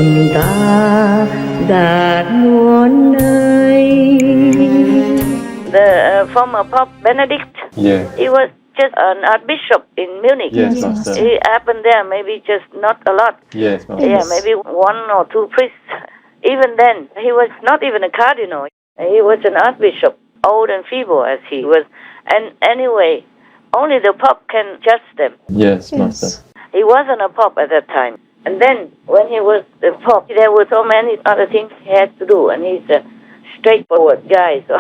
The former Pope Benedict, he was just an archbishop in Munich. Yes, Master. He happened there, maybe just not a lot. Yes, Master. Yeah, maybe one or two priests. Even then, he was not even a cardinal. He was an archbishop, old and feeble as he was. And anyway, only the Pope can judge them. Yes, Master. He wasn't a Pope at that time. And then, when he was the Pope, there were so many other things he had to do. And he's a straightforward guy, so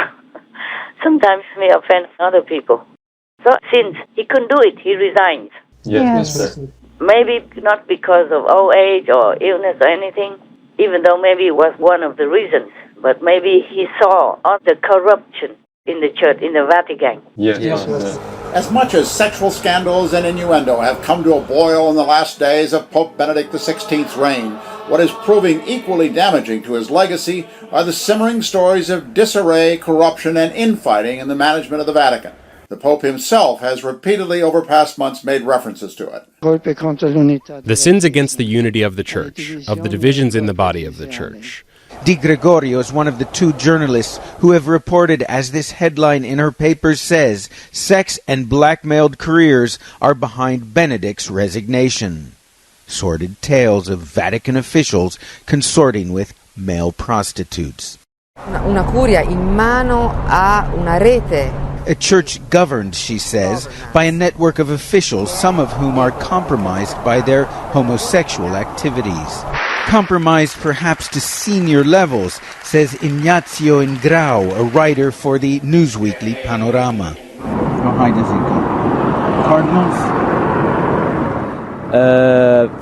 sometimes may offend other people. So since he couldn't do it, he resigned. Yes, Master. Maybe not because of old age or illness or anything, even though maybe it was one of the reasons. But maybe he saw all the corruption in the church, in the Vatican. Yes, Master. As much as sexual scandals and innuendo have come to a boil in the last days of Pope Benedict XVI's reign, what is proving equally damaging to his legacy are the simmering stories of disarray, corruption, and infighting in the management of the Vatican. The Pope himself has repeatedly over past months made references to it. The sins against the unity of the Church, of the divisions in the body of the Church. Di Gregorio is one of the two journalists who have reported, as this headline in her paper says, sex and blackmailed careers are behind Benedict's resignation. Sordid tales of Vatican officials consorting with male prostitutes. Una curia in mano a una rete. A church governed, she says, by a network of officials, some of whom are compromised by their homosexual activities. Compromised perhaps to senior levels, says Ignazio Ingrao, a writer for the newsweekly Panorama. How high does it go? Cardinals?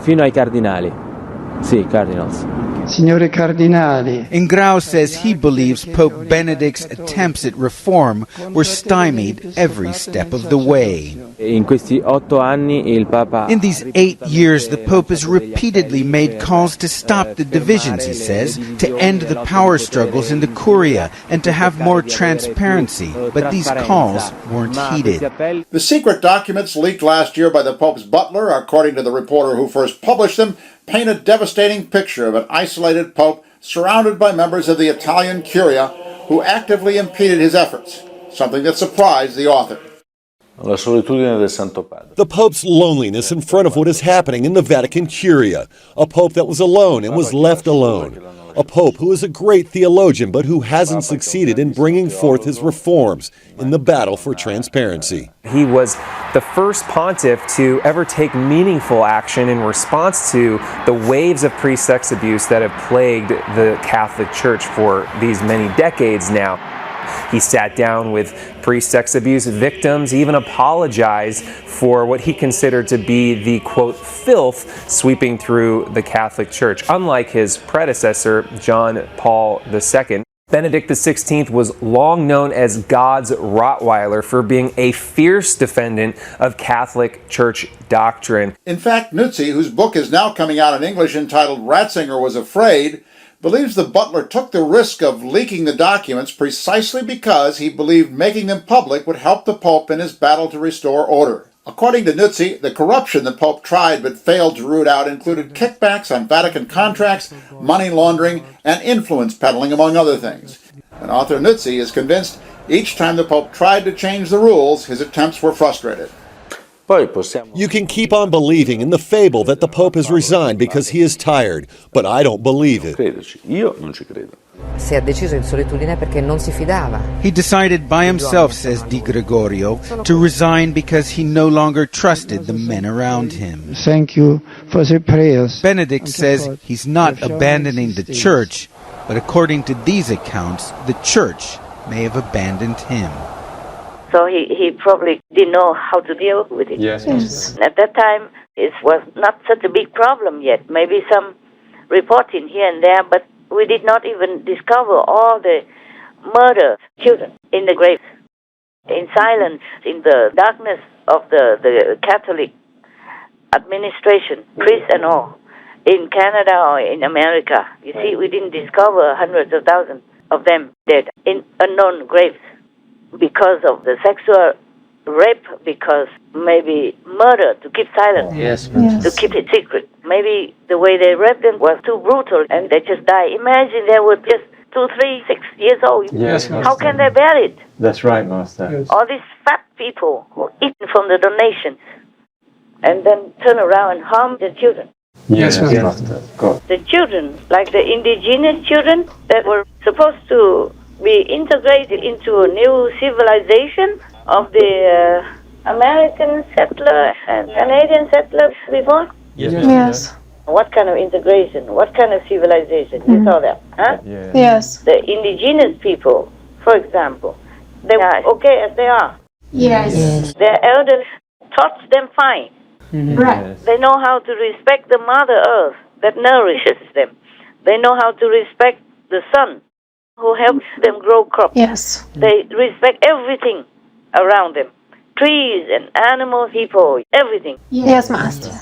Fino ai cardinali. Sì, cardinals. Signore Cardinali. Ingrao says he believes Pope Benedict's attempts at reform were stymied every step of the way. In questi 8 anni il Papa... In these 8 years, the Pope has repeatedly made calls to stop the divisions, he says, to end the power struggles in the Curia, and to have more transparency. But these calls weren't heeded. The secret documents leaked last year by the Pope's butler, according to the reporter who first published them, paint a devastating picture of an isolated Pope surrounded by members of the Italian Curia who actively impeded his efforts, something that surprised the author. The Pope's loneliness in front of what is happening in the Vatican Curia. A Pope that was alone and was left alone. A Pope who is a great theologian but who hasn't succeeded in bringing forth his reforms in the battle for transparency. He was the first pontiff to ever take meaningful action in response to the waves of priest-sex abuse that have plagued the Catholic Church for these many decades now. He sat down with priest-sex abuse victims, even apologized for what he considered to be the, quote, filth sweeping through the Catholic Church. Unlike his predecessor, John Paul II, Benedict XVI was long known as God's Rottweiler for being a fierce defendant of Catholic Church doctrine. In fact, Nuzzi, whose book is now coming out in English entitled Ratzinger Was Afraid, believes the butler took the risk of leaking the documents precisely because he believed making them public would help the Pope in his battle to restore order. According to Nuzzi, the corruption the Pope tried but failed to root out included kickbacks on Vatican contracts, money laundering, and influence peddling, among other things. And author Nuzzi is convinced each time the Pope tried to change the rules, his attempts were frustrated. You can keep on believing in the fable that the Pope has resigned because he is tired, but I don't believe it. Si è deciso in solitudine perché non si fidava. He decided by himself, says Di Gregorio, to resign because he no longer trusted the men around him. Thank you for the prayers. Benedict says he's not abandoning the Church, but according to these accounts, the Church may have abandoned him. So he probably didn't know how to deal with it. Yes. At that time, it was not such a big problem yet. Maybe some reporting here and there, but we did not even discover all the murdered children in the graves. In silence, in the darkness of the Catholic administration, priests and all, in Canada or in America. You see, we didn't discover hundreds of thousands of them dead in unknown graves because of the sexual rape, because maybe murder to keep silent, Yes. to keep it secret. Maybe the way they raped them was too brutal and they just die. Imagine they were just 2, 3, 6 years old. Yes, How can they bear it? That's right, Master. Yes. All these fat people who eat from the donations and then turn around and harm the children. Yes, Master. God. The children, like the indigenous children that were supposed to be integrated into a new civilization of the American settler and Canadian settler before. Yes. What kind of integration? What kind of civilization? You saw that, huh? Yeah. Yes. The indigenous people, for example, they are okay as they are. Yes. Their elders taught them fine. Right. They know how to respect the Mother Earth that nourishes them. They know how to respect the sun who helps them grow crops. Yes. They respect everything around them. Trees and animals, people, everything. Yes, Master.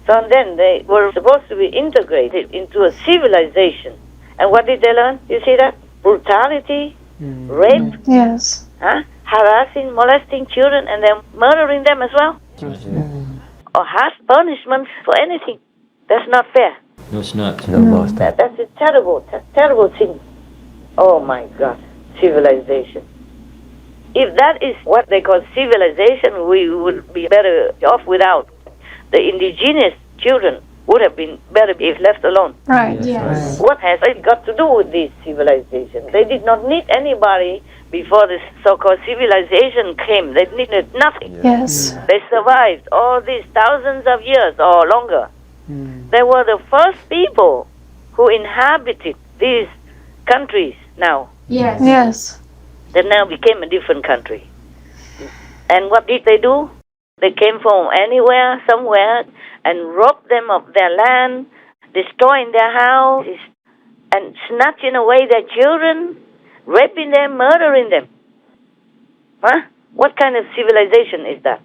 So then they were supposed to be integrated into a civilization. And what did they learn? You see that? Brutality, rape, Yes. harassing, molesting children, and then murdering them as well. Or harsh punishment for anything. That's not fair. No, it's not. No, Master. That's a terrible thing. Oh my God, civilization. If that is what they call civilization, we would be better off without. The indigenous children would have been better if left alone. Right. Yes. What has it got to do with this civilization? They did not need anybody before this so-called civilization came. They needed nothing. Yes. They survived all these thousands of years or longer. They were the first people who inhabited these countries now. Yes. Yes. They now became a different country. And what did they do? They came from anywhere, somewhere, and robbed them of their land, destroying their houses, and snatching away their children, raping them, murdering them. Huh? What kind of civilization is that?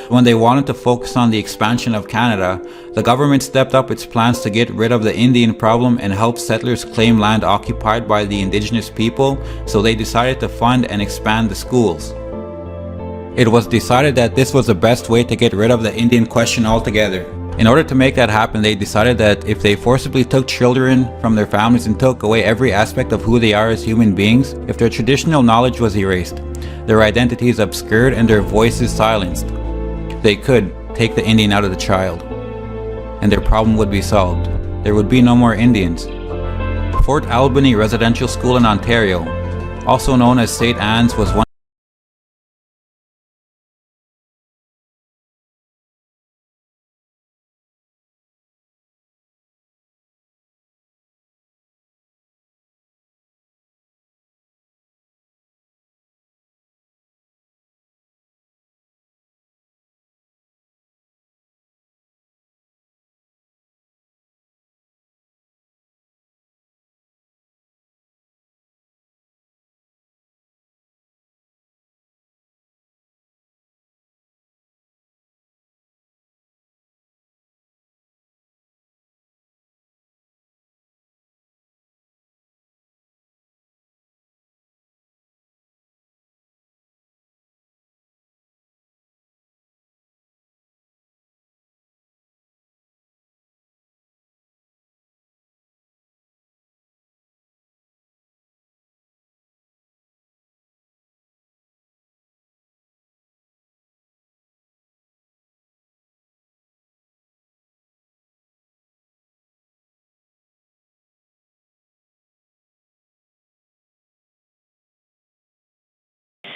When they wanted to focus on the expansion of Canada, the government stepped up its plans to get rid of the Indian problem and help settlers claim land occupied by the indigenous people, so they decided to fund and expand the schools. It was decided that this was the best way to get rid of the Indian question altogether. In order to make that happen, they decided that if they forcibly took children from their families and took away every aspect of who they are as human beings, if their traditional knowledge was erased, their identities obscured, and their voices silenced, they could take the Indian out of the child, and their problem would be solved. There would be no more Indians. Fort Albany Residential School in Ontario, also known as St. Anne's, was one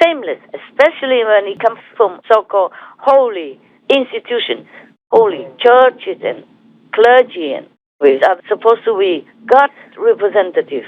shameless, especially when it comes from so-called holy institutions, holy churches and clergy, and which are supposed to be God's representatives.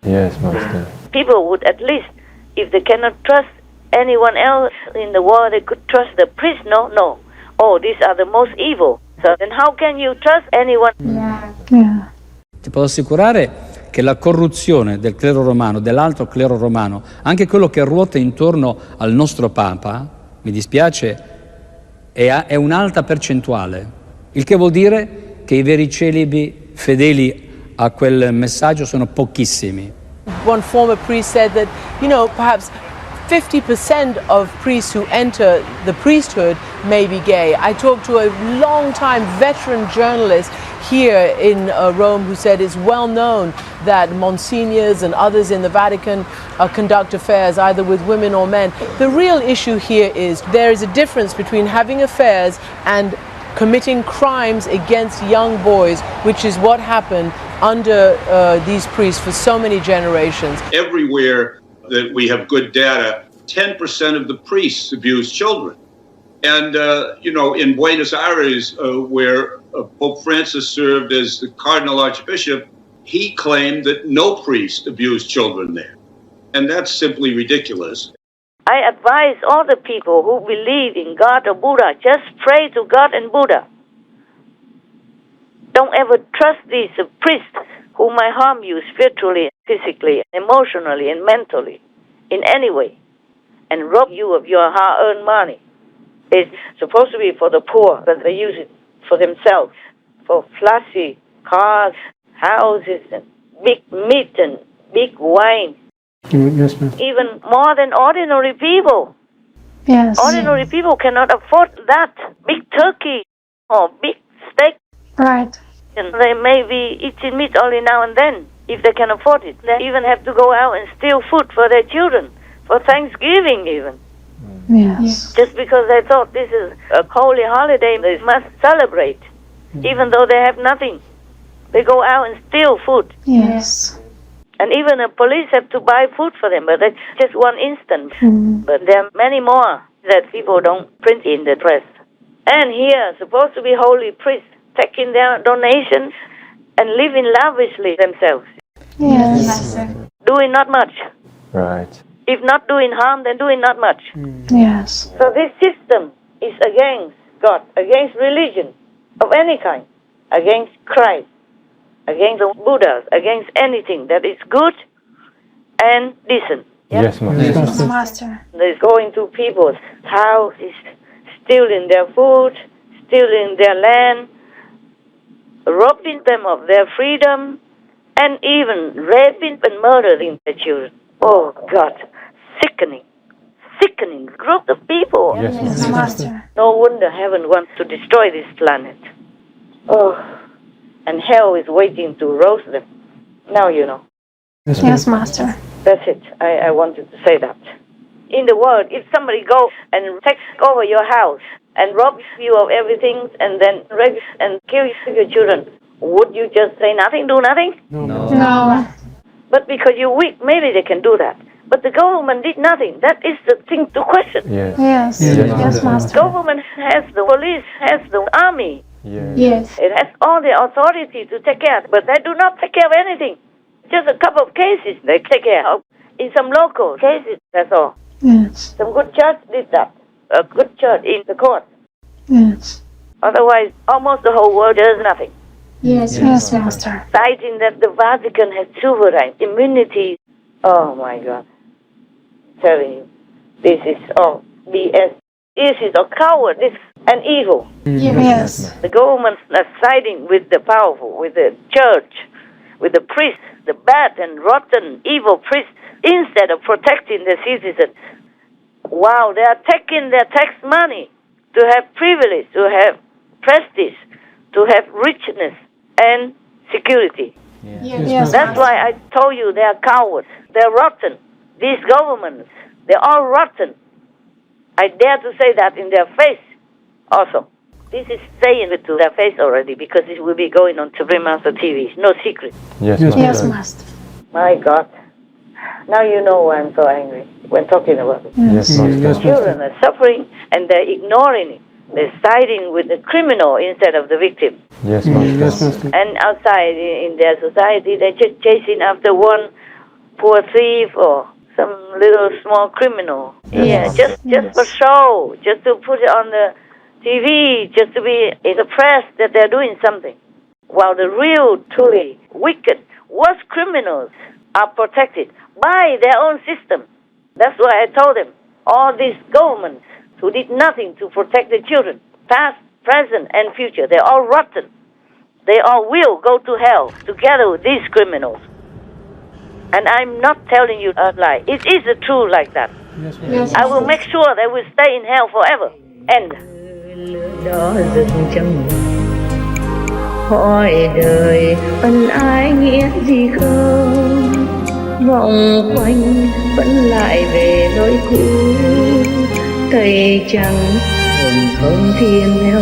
Yes, Master. People would at least, if they cannot trust anyone else in the world, they could trust the priest. No. Oh, these are the most evil. So then how can you trust anyone? Yeah. Ti posso assicurare che la corruzione del clero romano, dell'altro clero romano, anche quello che ruota intorno al nostro Papa, mi dispiace, è un'alta percentuale, il che vuol dire che i veri celibi fedeli a quel messaggio sono pochissimi. One former priest said that, perhaps 50% of priests who enter the priesthood may be gay. I talked to a long-time veteran journalist here in Rome who said it's well known that monsignors and others in the Vatican conduct affairs either with women or men. The real issue here is there is a difference between having affairs and committing crimes against young boys, which is what happened under these priests for so many generations. Everywhere that we have good data, 10% of the priests abuse children. And, in Buenos Aires, where Pope Francis served as the Cardinal Archbishop, he claimed that no priest abused children there. And that's simply ridiculous. I advise all the people who believe in God or Buddha, just pray to God and Buddha. Don't ever trust these priests who might harm you spiritually, physically, emotionally, and mentally in any way and rob you of your hard-earned money. It's supposed to be for the poor, but they use it for themselves, for flashy cars, houses, and big meat and big wine. Yes, ma'am. Even more than ordinary people. Yes. Ordinary people cannot afford that big turkey or big steak. Right. And they may be eating meat only now and then, if they can afford it. They even have to go out and steal food for their children, for Thanksgiving even. Yes. Just because they thought this is a holy holiday they must celebrate, even though they have nothing. They go out and steal food. Yes. And even the police have to buy food for them, but that's just one instance. But there are many more that people don't print in the press. And here, supposed to be holy priests, taking their donations and living lavishly themselves. Yes. Doing not much. Right. If not doing harm, then doing not much. Yes. So this system is against God, against religion of any kind, against Christ, against the Buddhas, against anything that is good and decent. Yeah? Yes, Master. Yes, Master. They're going to people's houses, stealing their food, stealing their land, robbing them of their freedom, and even raping and murdering their children. Oh, God. Sickening. Sickening group of people. Yes, Master. No wonder heaven wants to destroy this planet. Oh, and hell is waiting to roast them. Now you know. Yes, Master. That's it. I wanted to say that. In the world, if somebody go and take over your house and rob you of everything and then rape and kill your children, would you just say nothing, do nothing? No. But because you're weak, maybe they can do that. But the government did nothing. That is the thing to question. Yes. Yes, Master. Government has the police, has the army. Yes. It has all the authority to take care, but they do not take care of anything. Just a couple of cases they take care of. In some local cases, that's all. Yes. Some good church did that. A good church in the court. Yes. Otherwise, almost the whole world does nothing. Yes, Master. Citing that the Vatican has sovereign immunity. Oh, my God. I'm telling you, this is all BS. This is all cowardice and evil. Yes. The government are siding with the powerful, with the church, with the priests, the bad and rotten, evil priests, instead of protecting the citizens. Wow, they are taking their tax money to have privilege, to have prestige, to have richness and security. Yes. That's why I told you they are cowards. They're rotten. These governments, they're all rotten. I dare to say that in their face also. This is saying it to their face already because it will be going on Supreme Master TV. It's no secret. Yes, Master. My God. Now you know why I'm so angry when talking about it. Yes, Master. Children are suffering and they're ignoring it. They're siding with the criminal instead of the victim. Yes, Master. And outside in their society, they're just chasing after one poor thief or some little small criminal. Just for show, just to put it on the TV, just to be in the press that they're doing something. While the real, truly wicked, worst criminals are protected by their own system. That's why I told them, all these governments who did nothing to protect the children, past, present, and future, they're all rotten. They all will go to hell together with these criminals. And I'm not telling you a lie. It is true like that. I will make sure they will stay in hell forever. End. Đó dừng trong hỏi đời ân ái nghĩa gì không, vòng quanh vẫn lại về lối cũ, thầy chẳng hồn không thiên theo.